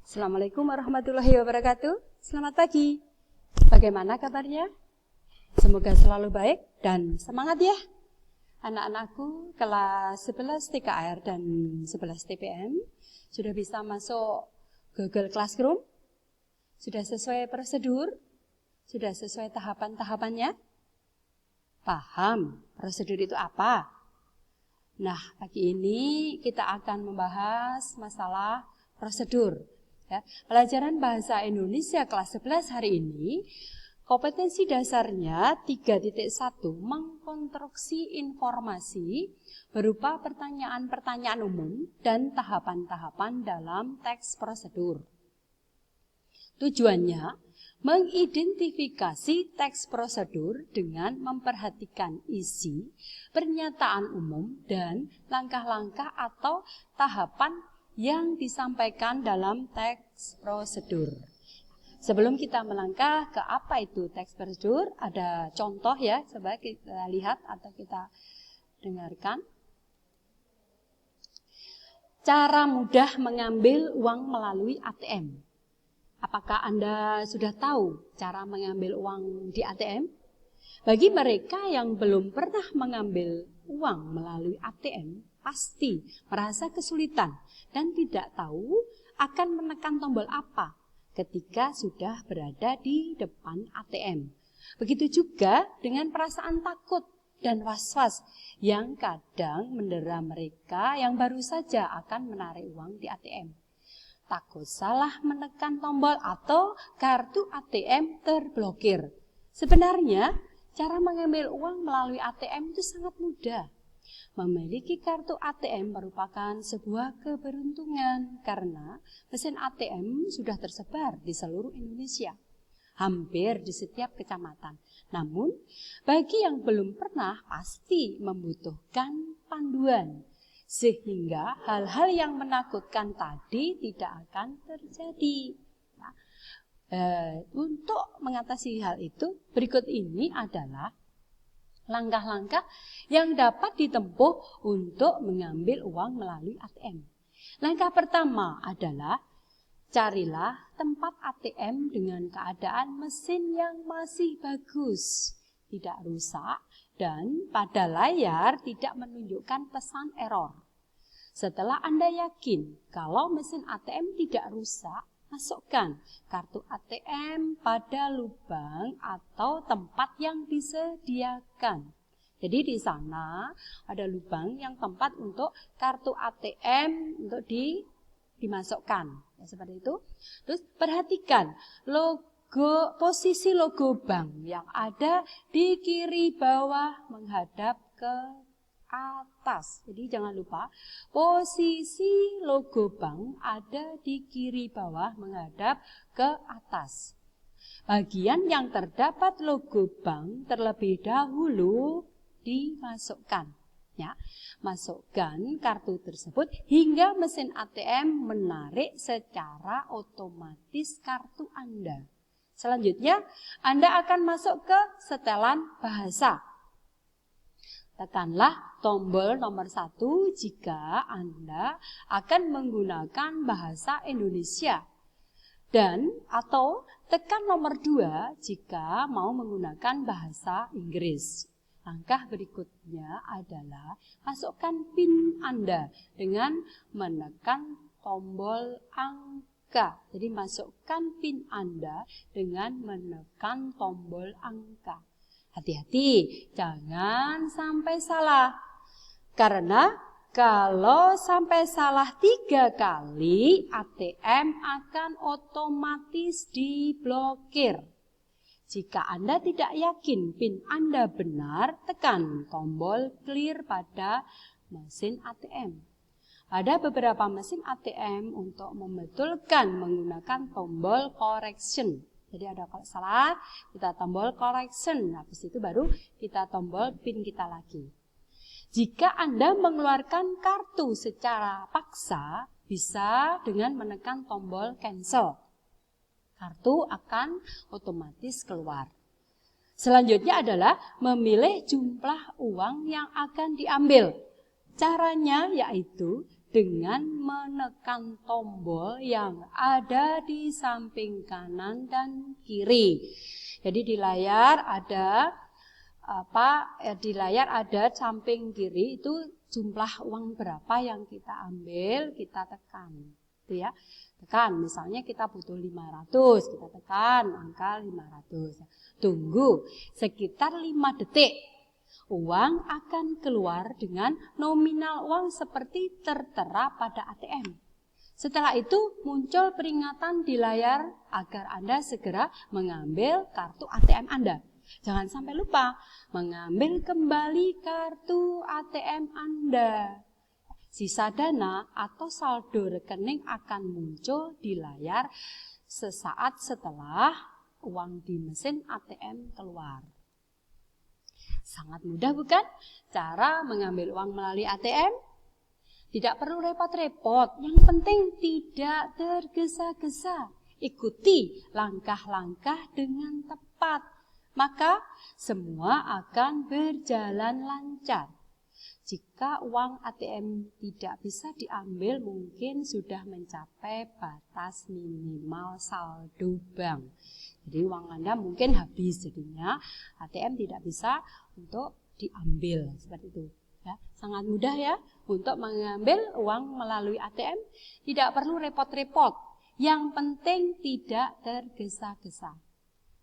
Assalamualaikum warahmatullahi wabarakatuh. Selamat pagi. Bagaimana kabarnya? Semoga selalu baik dan semangat ya. Anak-anakku kelas 11 TKR dan 11 TPM sudah bisa masuk Google Classroom? Sudah sesuai prosedur? Sudah sesuai tahapan-tahapannya? Paham prosedur itu apa? Nah, pagi ini kita akan membahas masalah prosedur. Ya, pelajaran bahasa Indonesia kelas 11 hari ini, kompetensi dasarnya 3.1 mengkonstruksi informasi berupa pertanyaan-pertanyaan umum dan tahapan-tahapan dalam teks prosedur. Tujuannya, mengidentifikasi teks prosedur dengan memperhatikan isi, pernyataan umum, dan langkah-langkah atau tahapan yang disampaikan dalam teks prosedur. Sebelum kita melangkah ke apa itu teks prosedur, ada contoh ya, coba kita lihat atau kita dengarkan. Cara mudah mengambil uang melalui ATM. Apakah Anda sudah tahu cara mengambil uang di ATM? Bagi mereka yang belum pernah mengambil uang melalui ATM, pasti merasa kesulitan dan tidak tahu akan menekan tombol apa ketika sudah berada di depan ATM. Begitu juga dengan perasaan takut dan was-was yang kadang mendera mereka yang baru saja akan menarik uang di ATM. Takut salah menekan tombol atau kartu ATM terblokir. Sebenarnya, cara mengambil uang melalui ATM itu sangat mudah. Memiliki kartu ATM merupakan sebuah keberuntungan karena mesin ATM sudah tersebar di seluruh Indonesia, hampir di setiap kecamatan. Namun, bagi yang belum pernah pasti membutuhkan panduan, sehingga hal-hal yang menakutkan tadi tidak akan terjadi. Nah, untuk mengatasi hal itu, berikut ini adalah langkah-langkah yang dapat ditempuh untuk mengambil uang melalui ATM. Langkah pertama adalah carilah tempat ATM dengan keadaan mesin yang masih bagus, tidak rusak, dan pada layar tidak menunjukkan pesan error. Setelah Anda yakin kalau mesin ATM tidak rusak, masukkan kartu ATM pada lubang atau tempat yang disediakan. Jadi di sana ada lubang yang tempat untuk kartu ATM untuk dimasukkan. Ya, seperti itu. Terus perhatikan posisi logo bank yang ada di kiri bawah menghadap ke atas. Jadi jangan lupa posisi logo bank ada di kiri bawah menghadap ke atas. Bagian yang terdapat logo bank terlebih dahulu dimasukkan. Ya, masukkan kartu tersebut hingga mesin ATM menarik secara otomatis kartu Anda. Selanjutnya, Anda akan masuk ke setelan bahasa. Tekanlah tombol nomor 1 jika Anda akan menggunakan bahasa Indonesia. Dan atau tekan nomor 2 jika mau menggunakan bahasa Inggris. Langkah berikutnya adalah masukkan PIN Anda dengan menekan tombol angka. Jadi masukkan PIN Anda dengan menekan tombol angka. Hati-hati, jangan sampai salah. Karena kalau sampai salah 3 kali, ATM akan otomatis diblokir. Jika Anda tidak yakin PIN Anda benar, tekan tombol clear pada mesin ATM. Ada beberapa mesin ATM untuk membetulkan menggunakan tombol correction. Jadi ada kalau salah, kita tombol correction. Habis itu baru kita tombol PIN kita lagi. Jika Anda mengeluarkan kartu secara paksa, bisa dengan menekan tombol cancel. Kartu akan otomatis keluar. Selanjutnya adalah memilih jumlah uang yang akan diambil. Caranya yaitu dengan menekan tombol yang ada di samping kanan dan kiri. Jadi di layar ada di layar ada samping kiri itu jumlah uang berapa yang kita ambil, kita tekan. Itu ya. Tekan, misalnya kita butuh 500, kita tekan angka 500. Tunggu sekitar 5 detik. Uang akan keluar dengan nominal uang seperti tertera pada ATM. Setelah itu muncul peringatan di layar agar Anda segera mengambil kartu ATM Anda. Jangan sampai lupa mengambil kembali kartu ATM Anda. Sisa dana atau saldo rekening akan muncul di layar sesaat setelah uang di mesin ATM keluar. Sangat mudah bukan? Cara mengambil uang melalui ATM? Tidak perlu repot-repot, yang penting tidak tergesa-gesa. Ikuti langkah-langkah dengan tepat, maka semua akan berjalan lancar. Jika uang ATM tidak bisa diambil, mungkin sudah mencapai batas minimal saldo bank. Jadi uang Anda mungkin habis, jadinya ATM tidak bisa untuk diambil seperti itu. Ya, sangat mudah ya untuk mengambil uang melalui ATM, tidak perlu repot-repot. Yang penting tidak tergesa-gesa.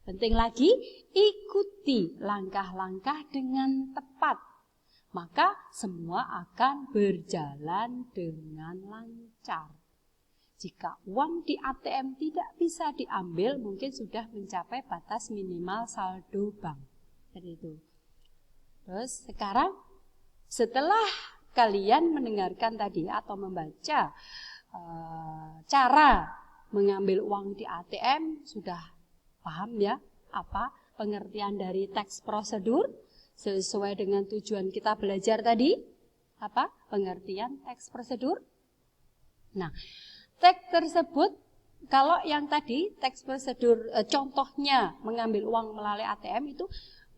Penting lagi, ikuti langkah-langkah dengan tepat. Maka semua akan berjalan dengan lancar. Jika uang di ATM tidak bisa diambil, mungkin sudah mencapai batas minimal saldo bank. Seperti itu. Terus sekarang setelah kalian mendengarkan tadi atau membaca cara mengambil uang di ATM, sudah paham ya apa pengertian dari teks prosedur sesuai dengan tujuan kita belajar tadi? Apa pengertian teks prosedur? Nah, teks tersebut, kalau yang tadi teks prosedur contohnya mengambil uang melalui ATM itu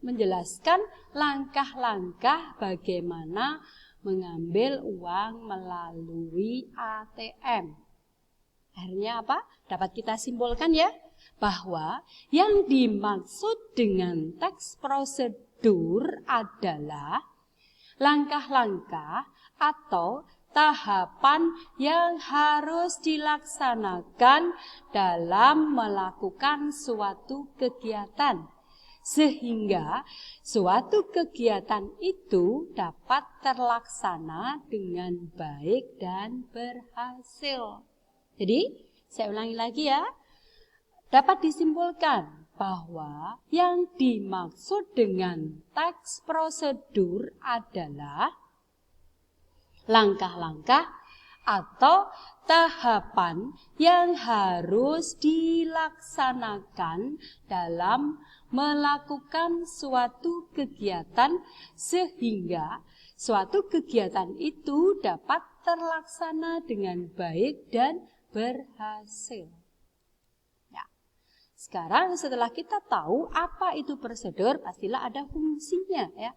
menjelaskan langkah-langkah bagaimana mengambil uang melalui ATM. Akhirnya apa? Dapat kita simpulkan ya, bahwa yang dimaksud dengan teks prosedur adalah langkah-langkah atau tahapan yang harus dilaksanakan dalam melakukan suatu kegiatan, sehingga suatu kegiatan itu dapat terlaksana dengan baik dan berhasil. Jadi, saya ulangi lagi ya. Dapat disimpulkan bahwa yang dimaksud dengan teks prosedur adalah langkah-langkah atau tahapan yang harus dilaksanakan dalam melakukan suatu kegiatan sehingga suatu kegiatan itu dapat terlaksana dengan baik dan berhasil. Ya. Sekarang setelah kita tahu apa itu prosedur, pastilah ada fungsinya ya.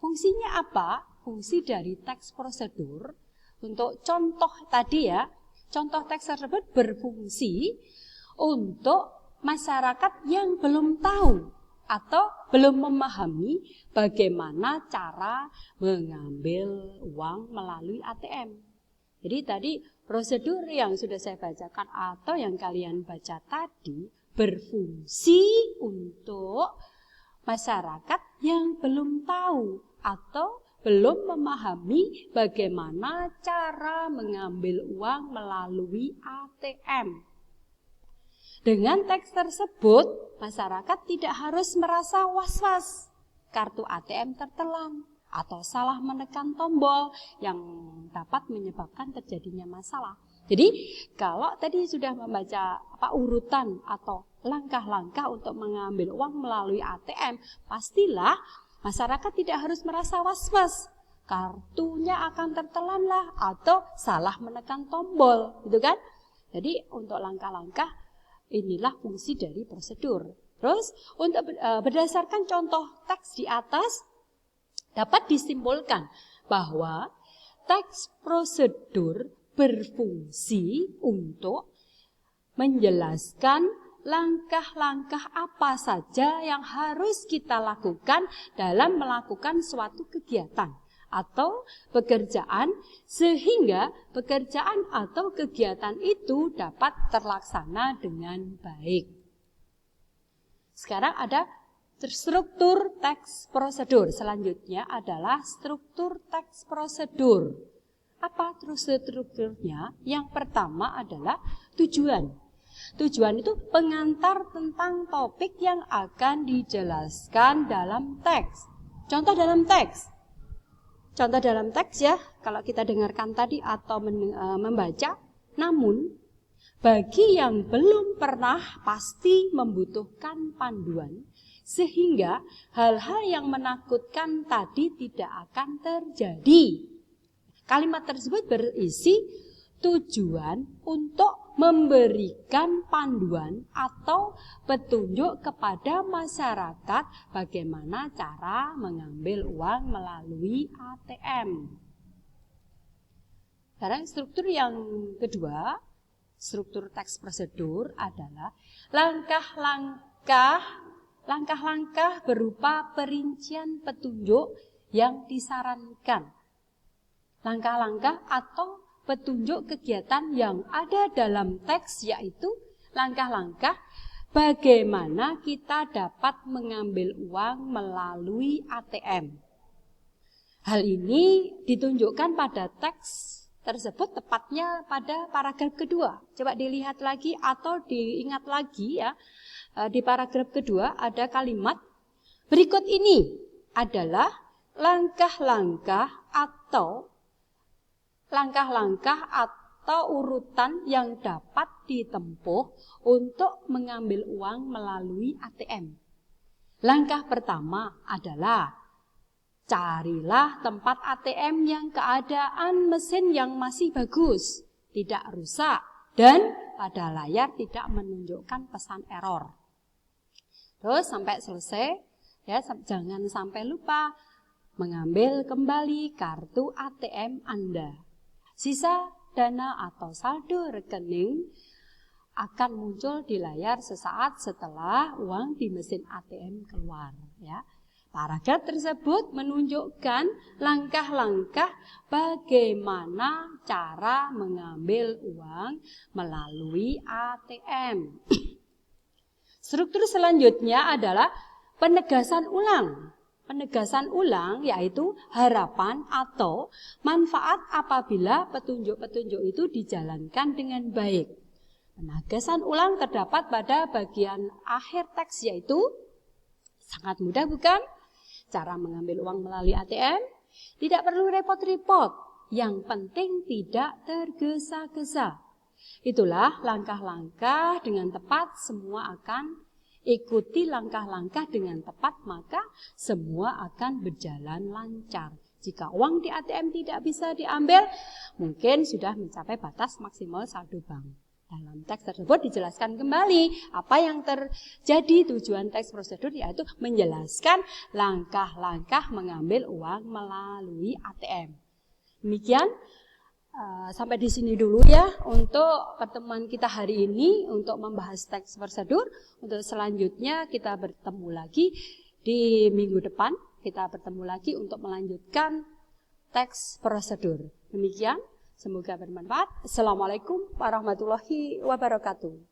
Fungsinya apa? Fungsi dari teks prosedur untuk contoh tadi ya. Contoh teks tersebut berfungsi untuk masyarakat yang belum tahu atau belum memahami bagaimana cara mengambil uang melalui ATM. Jadi tadi prosedur yang sudah saya bacakan atau yang kalian baca tadi berfungsi untuk masyarakat yang belum tahu atau belum memahami bagaimana cara mengambil uang melalui ATM. Dengan teks tersebut, masyarakat tidak harus merasa was-was kartu ATM tertelan atau salah menekan tombol yang dapat menyebabkan terjadinya masalah. Jadi, kalau tadi sudah membaca urutan atau langkah-langkah untuk mengambil uang melalui ATM, pastilah masyarakat tidak harus merasa was-was. Kartunya akan tertelan lah atau salah menekan tombol, gitu kan? Jadi, untuk langkah-langkah inilah fungsi dari prosedur. Terus untuk berdasarkan contoh teks di atas dapat disimpulkan bahwa teks prosedur berfungsi untuk menjelaskan langkah-langkah apa saja yang harus kita lakukan dalam melakukan suatu kegiatan atau pekerjaan, sehingga pekerjaan atau kegiatan itu dapat terlaksana dengan baik. Sekarang ada struktur teks prosedur. Selanjutnya adalah struktur teks prosedur. Apa strukturnya? Yang pertama adalah tujuan. Tujuan itu pengantar tentang topik yang akan dijelaskan dalam teks. Contoh dalam teks. Contoh dalam teks ya, kalau kita dengarkan tadi atau membaca. Namun, bagi yang belum pernah pasti membutuhkan panduan, sehingga hal-hal yang menakutkan tadi tidak akan terjadi. Kalimat tersebut berisi tujuan untuk memberikan panduan atau petunjuk kepada masyarakat bagaimana cara mengambil uang melalui ATM. Sekarang struktur yang kedua, struktur teks prosedur adalah langkah-langkah berupa perincian petunjuk yang disarankan. Langkah-langkah atau petunjuk kegiatan yang ada dalam teks, yaitu langkah-langkah bagaimana kita dapat mengambil uang melalui ATM. Hal ini ditunjukkan pada teks tersebut, tepatnya pada paragraf kedua. Coba dilihat lagi atau diingat lagi ya. Di paragraf kedua ada kalimat, berikut ini adalah langkah-langkah atau urutan yang dapat ditempuh untuk mengambil uang melalui ATM. Langkah pertama adalah carilah tempat ATM yang keadaan mesin yang masih bagus, tidak rusak, dan pada layar tidak menunjukkan pesan error. Terus sampai selesai, ya, jangan sampai lupa mengambil kembali kartu ATM Anda. Sisa dana atau saldo rekening akan muncul di layar sesaat setelah uang di mesin ATM keluar. Ya. Paragraf tersebut menunjukkan langkah-langkah bagaimana cara mengambil uang melalui ATM. Struktur selanjutnya adalah penegasan ulang. Penegasan ulang yaitu harapan atau manfaat apabila petunjuk-petunjuk itu dijalankan dengan baik. Penegasan ulang terdapat pada bagian akhir teks, yaitu sangat mudah bukan? Cara mengambil uang melalui ATM tidak perlu repot-repot, yang penting tidak tergesa-gesa. Itulah langkah-langkah dengan tepat, semua akan ikuti langkah-langkah dengan tepat, maka semua akan berjalan lancar. Jika uang di ATM tidak bisa diambil, mungkin sudah mencapai batas maksimal saldo bank. Dalam teks tersebut dijelaskan kembali apa yang terjadi. Tujuan teks prosedur yaitu menjelaskan langkah-langkah mengambil uang melalui ATM. Demikian. Sampai di sini dulu ya untuk pertemuan kita hari ini untuk membahas teks prosedur. Untuk selanjutnya kita bertemu lagi di minggu depan. Kita bertemu lagi untuk melanjutkan teks prosedur. Demikian, semoga bermanfaat. Assalamualaikum warahmatullahi wabarakatuh.